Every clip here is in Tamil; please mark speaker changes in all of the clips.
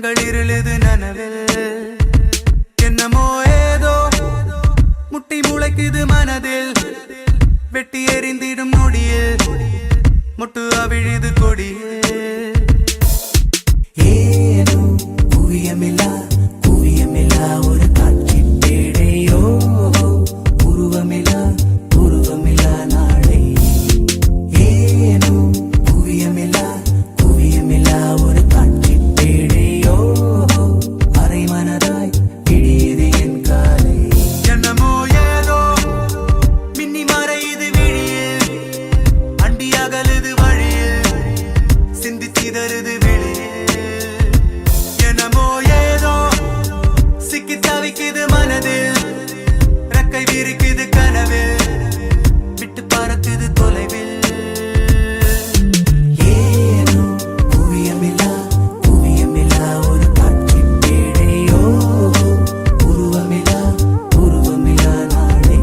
Speaker 1: கண்கள் இருளுது நனவில் என்னமோ ஏதோ முட்டி முளைக்குது மனதில் வெட்டி எறிந்திடும் நொடியில் முட்டு அவிழுது கொடியில் ஏனோ குவியமில்லா ஒரு காட்சி பேடையோ உருவமில்லா நாளை ஏனோ குவியமில்லா ஒரு காட்சி பேடையோ அரை மனதாய் இடியது என் காலை என்னமோ ஏதோ மின்னி மறையுது விழியில் அண்டி அகலுது வழியில் சிந்தி சிதறுது தவிக்குது மனதில் ரெக்கை விரிக்குது கனவில் விட்டு பறக்குது தொலைவில் ஏனோ குவியமில்லா ஒரு காட்சி பேடையோ உருவமில்லா நாளை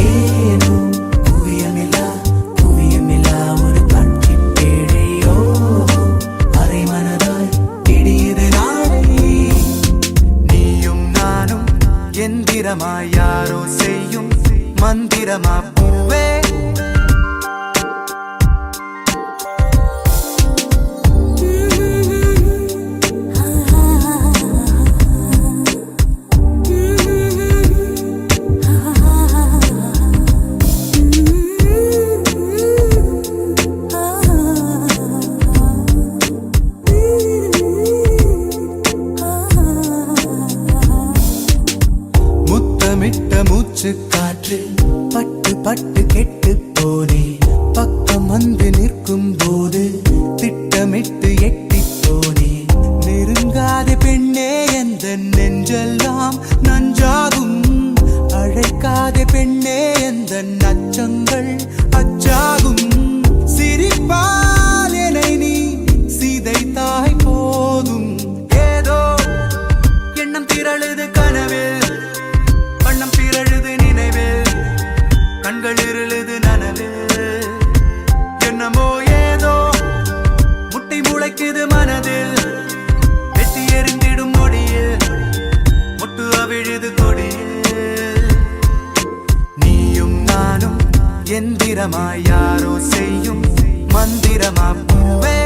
Speaker 1: ஏனோ குவியமில்லா ஒரு காட்சி பேடையோ அரை மனதாய் இடியுது நாளை எந்திரமா யாரோ செய்யும் மந்திரமா பூவே மூச்சு காற்று பட்டு கெட்டு போனே பக்கம் வந்து நிற்கும் போது திட்டமிட்டு எட்டி போனே நெருங்காத பெண்ணே எந்த நெஞ்செல்லாம் நஞ்சாகும் அழைக்காத பெண்ணே எந்த நச்சங்கள் அச்சாகும் சிரிப்பால் என்னை நீ சிதைத்தாய் போதும் ஏதோ எண்ணம் திரளுது கனவில் வண்ணம் பிறழுது நினைவில் கண்கள் இருளுது நனவில் என்னமோ ஏதோ முட்டி முளைக்குது மனதில் வெட்டி எறிந்திடும் நொடியில் முட்டு அவிழுது கொடியில் நீயும் நானும் எந்திரமாய் யாரோ செய்யும் மந்திரமா பூவே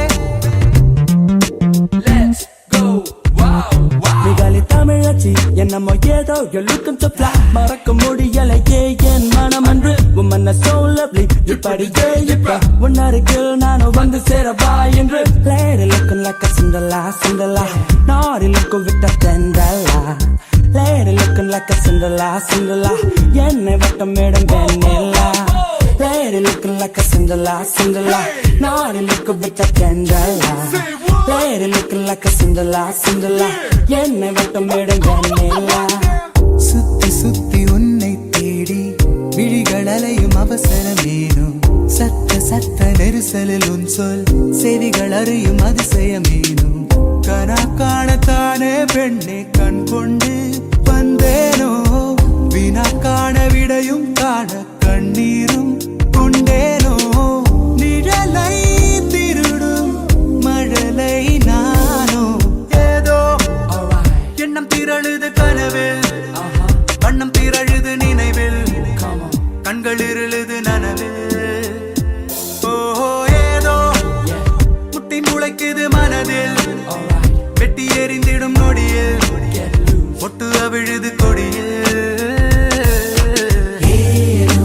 Speaker 2: தமிழச்சி என்னமோ ஏதோ you're looking to fly மறக்க முடியலையே என் மனம் அன்று woman are so lovely இப்படியே இப்ப உன்னருகில் நானும் வந்து சேரவா என்று lady looking like a Cinderella naughty looking with a Cinderella lady looking like a Cinderella என்னை வட்டமிடும் வெண்ணிலா lady looking like a Cinderella naughty looking with a Cinderella lady looking like a Cinderella என்னை வட்டமிடும் வெண்ணிலா
Speaker 1: சுத்தி உன்னை தேடி விழிகள் அலையும் அவசரமேனும் சத்த நெரிசலில் உன் சொல் செவிகள் அறியும் அதிசயமேனும் கனா காணத்தானே பெண்ணே கண் கொண்டு வந்தேனோ வினா காண விடையும் காண கண்ணீரும் கொண்டேனோ நிழலை திருடும் மழலை நானோ ஏதோ எண்ணம் திரழுது கனவில் வண்ணம் திரழுது நினைவில் கண்கள் இருளுது நனவில் ஓஹோ ஏதோ முட்டி முளைக்குது மனதில் வெட்டி எறிந்திடும் நொடியில் ஒட்டு அவிழுது கொடியில்
Speaker 2: ஏனோ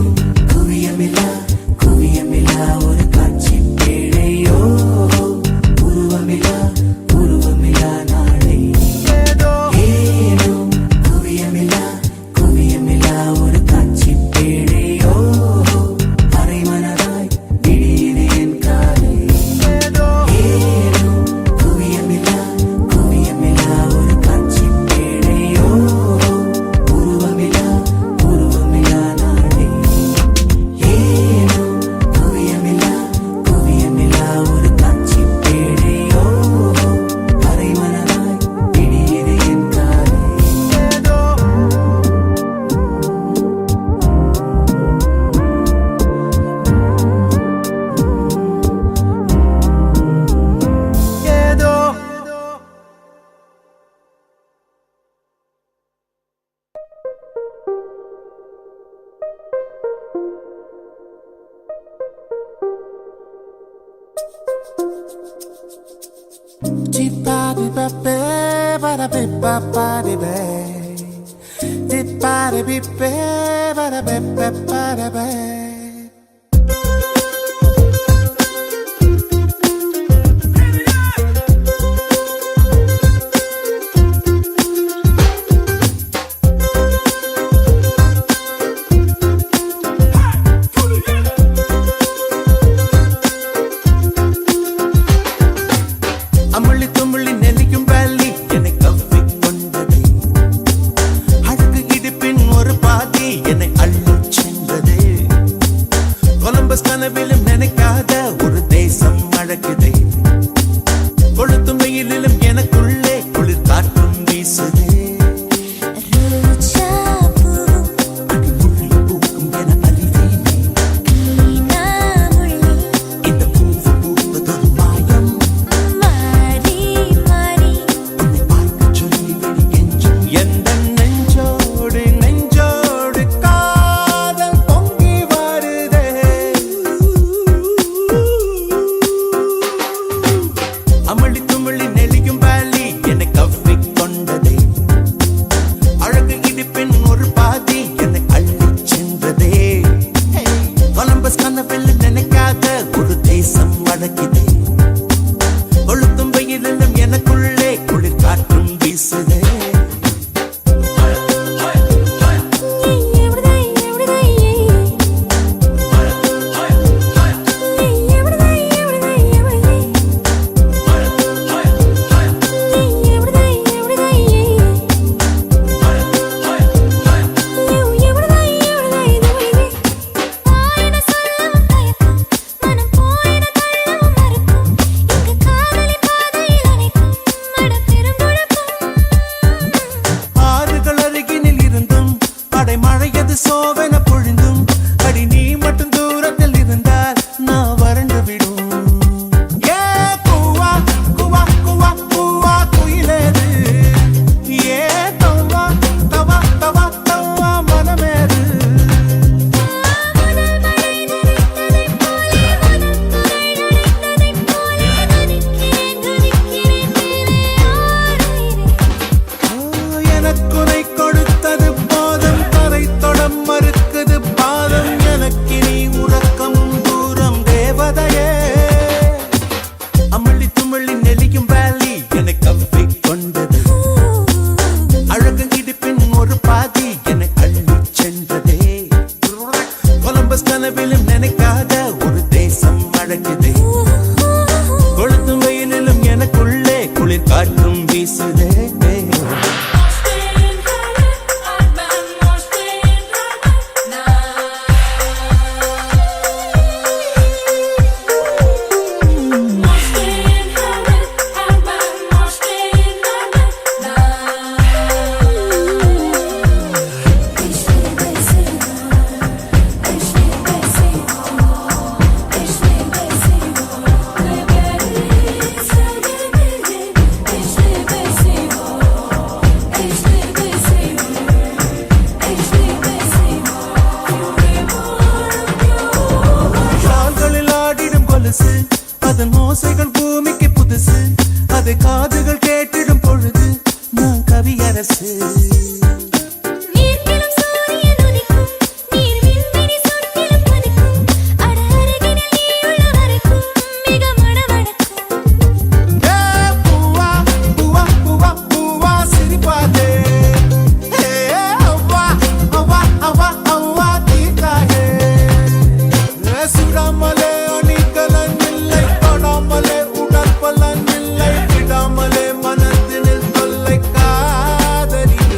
Speaker 1: அமுள்ளி துமுள்ளி நெல்லிக்கும் வேலி என்னை கவ்விக் கொண்டது. அழகு இடுப்பின் ஒரு பாதி என்னை அள்ளிச் சென்றது. கொலம்பஸ் கனவிலும் நினைக்காத ஒரு தேசம் அழகுதே. கொளுத்தும் வெயிலிலும் எனக்குள்ளே குளிர் காற்றும் வீசுதே. அடிமுள்ளி பூக்கும் என அறிவேனே. இந்த பூவு பூப்பதொரு மாயம். உன்னை பார்க்கச் சொல்லி விழிகெஞ்சும் எந்தன் நெஞ்சோடு நெஞ்சோடு காதல் பொங்கி வருதே. அமளி துமளி நெளியும் வேலி என்னை கவ்விக் கொண்டதே. அழகு இடுப்பின் ஒரு பாதி என்னை அள்ளிச் சென்றதே. கொலம்பஸ் கனவில் நினைக்காத ஒரு தேசம் அழகுதே. கொளுத்தும் வெயிலிலும் எனக்குள்ளே குளிர் காற்றும் வீசுதே. ஆறுகள் அருகினில் இருந்தும் அடைமழையது சோவென பொழிந்தும் அடி நீ மட்டும் தூரத்தில் இருந்தால் நான் வறண்டு விடும். ஏ கூவா கூவா கூவா கூவா குயிலேது. ஏ தவா தவா தவா தவா மனமேது. எனக்குனை கொடுத்தது போதும் தரை தொடம் மறுக்குது பாதம். எனக்கு நீ உறக்கமும் தூரம் தேவதையே. அமளி துமளி நெளியும் வேலி என்னை கவ்விக் கொண்டது. அழகு இடுப்பின் ஒரு பாதி என்னை அள்ளிச் சென்றதே. கொலம்பஸ் கனவிலும் நினைக்காத ஒரு தேசம் அழகுதே. கொளுத்தும் வெயிலிலும் எனக்குள்ளே குளிர் காற்றும் வீசுதே. கால்களில் ஆடிடும் கொலுசு அதன் ஓசைகள் பூமிக்கு புதுசு. அதை காதுகள் கேட்டிடும் பொழுது நான் கவியரசு. ஏ பூவா பூவா பூவா பூவா சிரிப்பாதே. ஏ அவ்வா அவ்வா அவ்வா அவ்வா தீர்க்காதே. சுடாமலே அணிகலன் இல்லை. தொடாமலே உடற்பலன் இல்லை. விடாமலே மனதினில் தொல்லை காதலியே.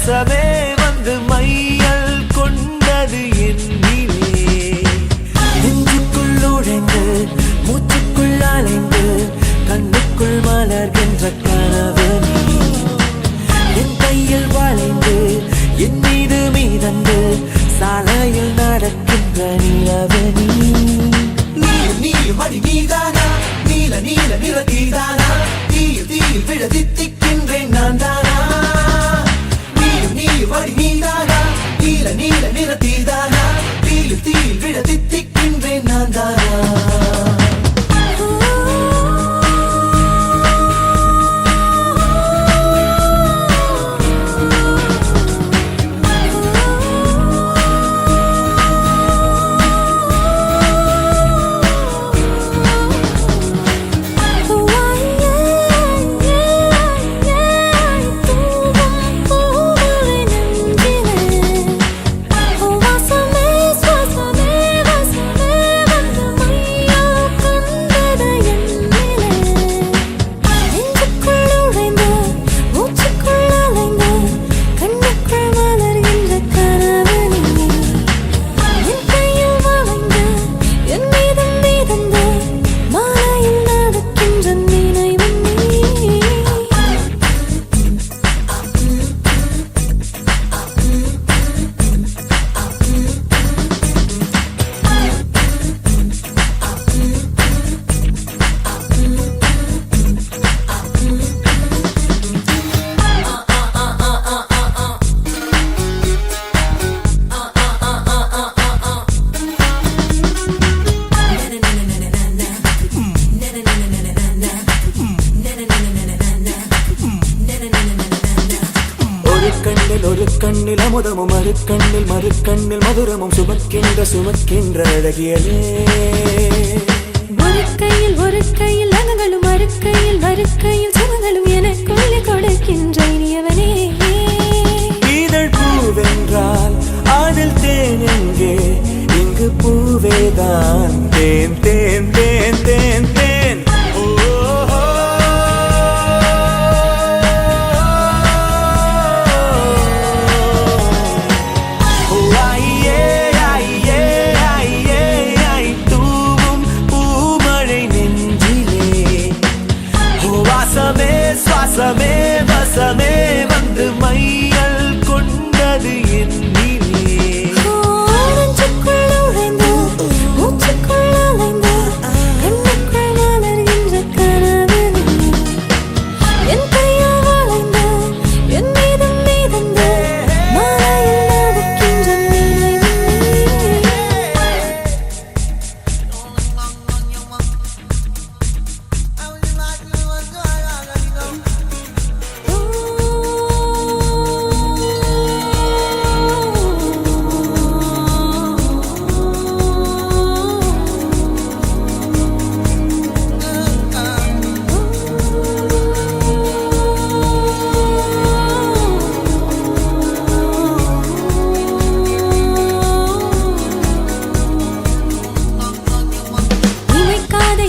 Speaker 1: வசமே வந்து மையல் கொண்டது என்னிலே நெஞ்சுக்குள் உழைந்து மூச்சுக்குள் அலைந்து கண்ணுக்குள் மலர்கின்ற கனவு நீ என் கையில் வளைந்து என் மீது மீதந்து சாலையில் நடக்கின்ற நிலவு நீ நீயும் மணி நீதானா நீல நீல நிற தீதானா தீயில் தீயில் விழ தித்திக்கின்றேன் நான் தானா நீயும் மணி நீதானா நீல நீல நிற தீதானா தீயில் தீயில் விழ தித்திக்கின்றேன் நான் தானா ஒரு கண்ணில் அமுதமும் மறுக்கண்ணில் மறுக்கண்ணில் மதுரமும் சுமக்கின்ற அழகியலே
Speaker 3: ஒரு கையில் அகங்களும் மறுக்கையில் சுமங்களும் எனக்குள்ளே கொடுக்கின்ற இனியவனே
Speaker 1: இதழ் பூவென்றால் அதில் தேன் எங்கே இங்கு பூவேதான் தேன் தேன் தேன் தேன் தேன் சுவாசமே வசமே வந்து மையல் கொண்டது என்னிலே
Speaker 3: நெஞ்சுக்குள் உழைந்து மூச்சுக்குள் அலைந்து கண்ணுக்குள் மலர்கின்ற கனவு நீ என் கையில் வளைந்து என் மீது மீதந்து மாலையில் நடக்கின்ற நினைவு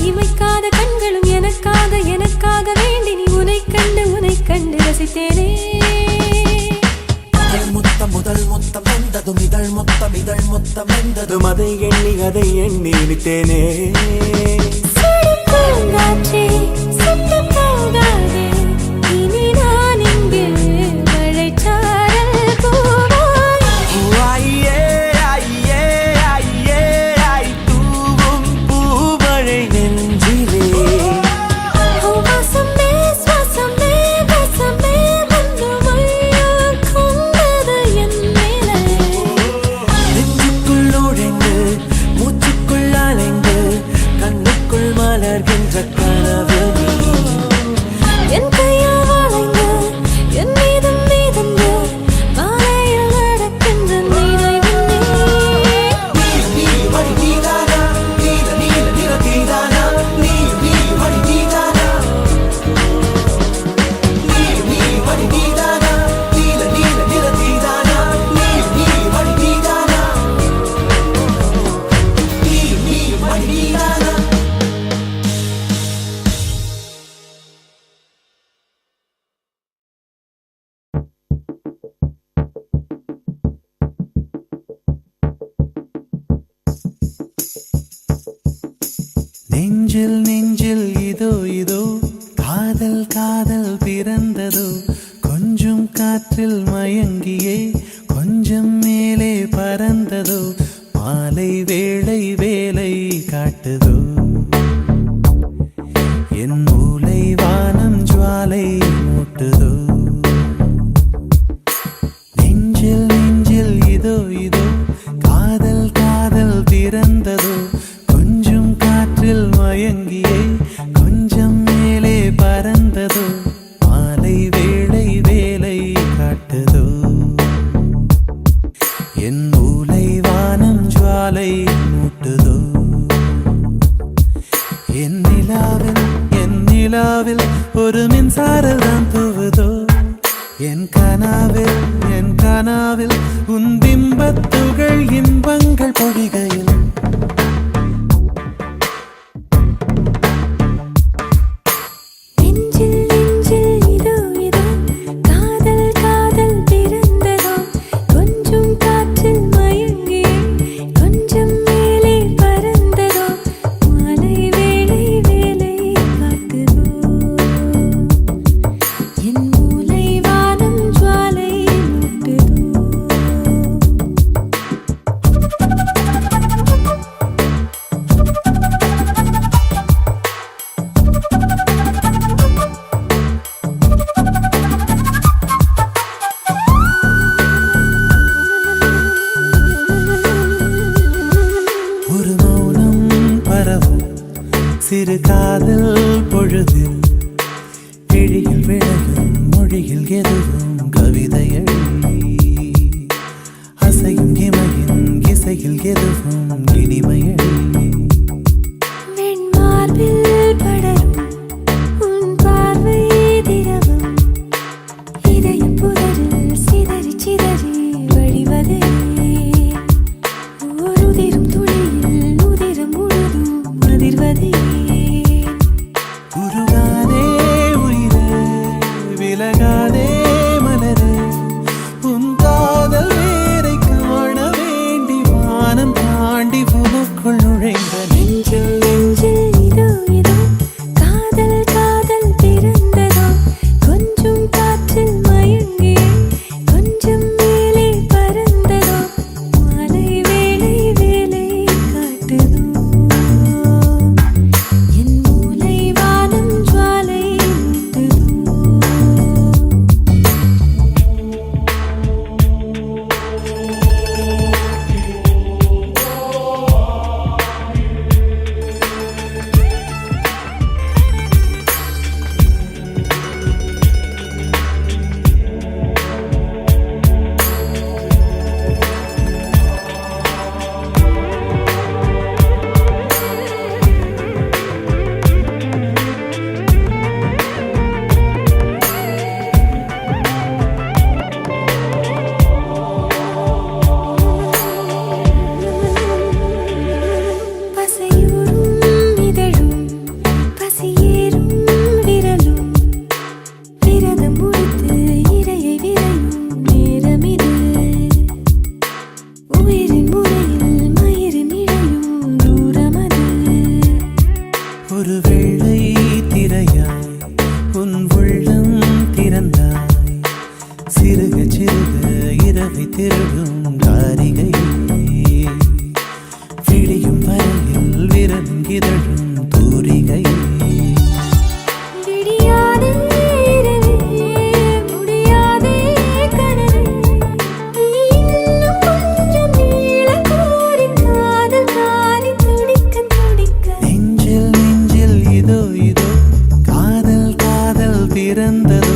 Speaker 3: இமைக்காத கண்களும் எனக்காக வேண்டி நீ உனை கண்டு ரசித்தேனே
Speaker 1: முதல் முத்தம் வந்ததும் இதழ் முத்தம் வந்ததும் அதை எண்ணி நினைத்தேனே
Speaker 3: சுடும் பூங்காற்றே சுட்டு போகாதே இனி நான் இங்கு மழைச்சாரல் போவாய்
Speaker 1: ஐயே ஐயே ஐயே ஐ தூவும் பூமழை நெஞ்சிலே
Speaker 3: வாசமே சுவாசமே வசமே வந்து மையல் கொண்டது என் மேலே
Speaker 1: நெஞ்சுக்குள் உழைந்து மூச்சுக்குள் அலைந்து கண்ணுக்குள் மலர்கின்ற கனவு நீ நெஞ்சில் நெஞ்சில் இதோ இதோ காதல் காதல் பிறந்ததோ கொஞ்சம் காற்றில் மயங்கியே கொஞ்சம் மேலே பறந்ததோ மாலை வேளை வேலை காட்டுதோ என் மூளை வானம் ஜுவாலை மூட்டுதோ நெஞ்சில் நெஞ்சில் இதோ இதோ காதல் காதல் பிறந்ததோ கொஞ்சம் காற்றில் மயங்கியே கொஞ்சம் மேலே பறந்ததோ மாலை வேளை வேலை காட்டுதோ என் மூளை வானம் ஜுவாலை மூட்டுதோ என் நிலாவில் ஒரு மின்சாரம் தான் தூவுதோ என் கனாவில் உன் பிம்பத்துகள் இன்பங்கள் பொழிகையில்
Speaker 3: நெஞ்சில் நெஞ்சில் இதோ இதோ காதல் காதல் பிறந்ததோ கொஞ்சம் காற்றில் மயங்கி கொஞ்சம் மேலே பறந்ததோ மாலை வேளை வேலை காட்டுதோ என் மூளை வானம் ஜுவாலை மூட்டுதோ
Speaker 1: ஒரு மௌனம் பரவும் சிறு காதல் பொழுதில் விழியில் விழகும் மொழியில் எதுவும் கவிதையழி அசையும் இமையின் இசையில் எதுவும் இனிமையழி
Speaker 3: வெண்மார்பில் படரும் உன் பார்வை திரவம் இதயம் புதரில் சிதறி சிதறி வழிவதே ஓர் உதிரும் துளியில் உதிரம் முழுதும் அதிர்வதே
Speaker 1: உருகாதே உயிரே விலகாதே மலரே உன் காதல் வேரை காண வேண்டி வானம் தாண்டி உனக்குள் நுழைந்த
Speaker 3: நெஞ்சில் நெஞ்சில் இதோ இதோ காதல் காதல் பிறந்ததோ கொஞ்சம் காற்றில் மயங்கி கொஞ்சம் மேலே பறந்ததோ மாலை வேளை வேலை காட்டுதோ என் மூளை வானம் ஜுவாலை மூட்டுதோ பசையூரும் இதழும் பசியேறும் விரலும் விரதம் முடித்து இரையை விரையும் நேரமிது உயிரின் முறையில் மயிரின் இழையும் தூரமது
Speaker 1: ஒரு வெள்ளை திரையாய் உன் உள்ளம் திறந்தாய் சிறுக சிறுக இரவை திருடும் காரிகை விடியும் வரையில் விரலும் இதழும் தூரிகை
Speaker 3: விடியாதே இரவே முடியாதே கனவே நீ இன்னும் கொஞ்சம் நீள கோரி காதல் காரி துடிக்க துடிக்க
Speaker 1: நெஞ்சில் நெஞ்சில் இதோ இதோ காதல் காதல் பிறந்ததோ